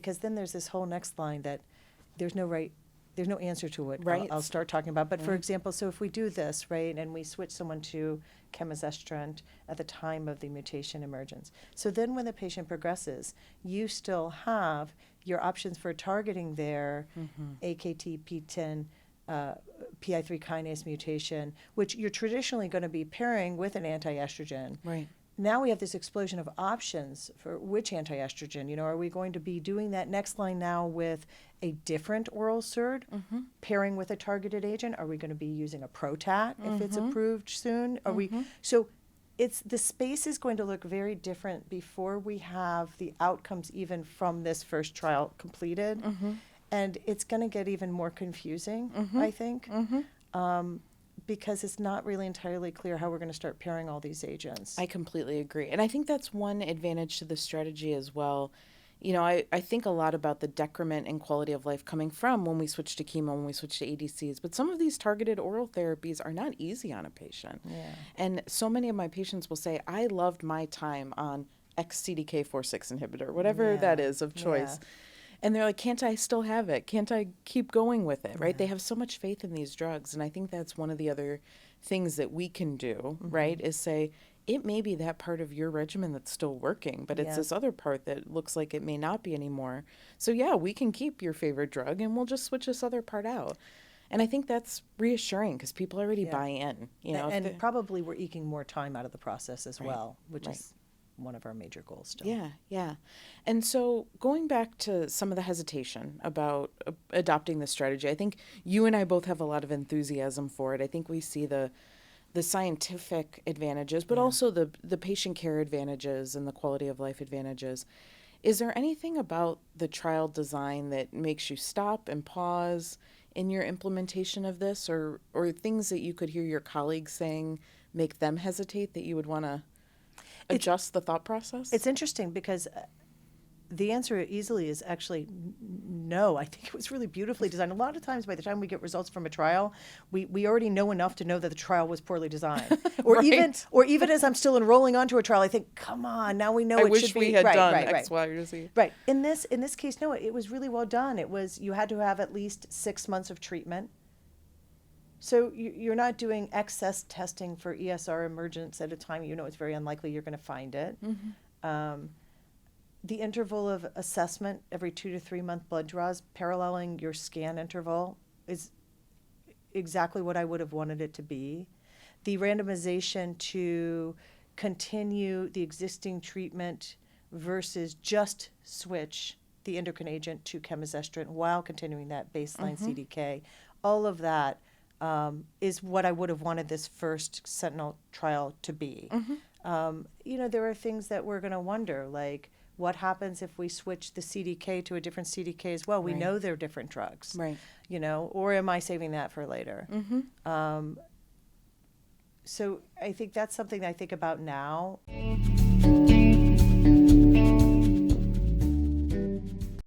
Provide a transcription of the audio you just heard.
because then there's this whole next line that there's no answer to it. Right. I'll start talking about. But for example, so if we do this, right, and we switch someone to camizestrant at the time of the mutation emergence. So then when the patient progresses, you still have your options for targeting their AKT, P10, PI3 kinase mutation, which you're traditionally going to be pairing with an anti-estrogen. Right. Now we have this explosion of options for which anti-estrogen. Are we going to be doing that next line now with a different oral SERD, pairing with a targeted agent? Are we going to be using a PROTAC if it's approved soon? Are we? So the space is going to look very different before we have the outcomes even from this first trial completed. And it's going to get even more confusing, I think. Because it's not really entirely clear how we're going to start pairing all these agents. I completely agree. And I think that's one advantage to the strategy as well. I think a lot about the decrement in quality of life coming from when we switch to chemo, when we switch to ADCs. But some of these targeted oral therapies are not easy on a patient. Yeah. And so many of my patients will say, I loved my time on X CDK4/6 inhibitor, whatever that is of choice. And they're like, can't I still have it? Can't I keep going with it, right? They have so much faith in these drugs. And I think that's one of the other things that we can do, right, is say, it may be that part of your regimen that's still working, but it's this other part that looks like it may not be anymore. So, yeah, we can keep your favorite drug and we'll just switch this other part out. And I think that's reassuring because people already buy in. And probably we're eking more time out of the process as well, which is one of our major goals still. Yeah. And so going back to some of the hesitation about adopting this strategy, I think you and I both have a lot of enthusiasm for it. I think we see the scientific advantages, but also the patient care advantages and the quality of life advantages. Is there anything about the trial design that makes you stop and pause in your implementation of this, or things that you could hear your colleagues saying make them hesitate that you would want to adjust the thought process? It's interesting because the answer easily is actually no. I think it was really beautifully designed. A lot of times by the time we get results from a trial, we already know enough to know that the trial was poorly designed. Or even as I'm still enrolling onto a trial, I think, come on, now we know it should be. We had done X, Y, or Z. Right. In this case, no, it was really well done. It was, you had to have at least 6 months of treatment. So you're not doing excess testing for ESR emergence at a time it's very unlikely you're going to find it. The interval of assessment every 2 to 3 month blood draws, paralleling your scan interval, is exactly what I would have wanted it to be. The randomization to continue the existing treatment versus just switch the endocrine agent to camizestrant while continuing that baseline CDK, all of that is what I would have wanted this first Sentinel trial to be. There are things that we're going to wonder, like what happens if we switch the CDK to a different CDK as well? We know they're different drugs, or am I saving that for later? So I think that's something that I think about now.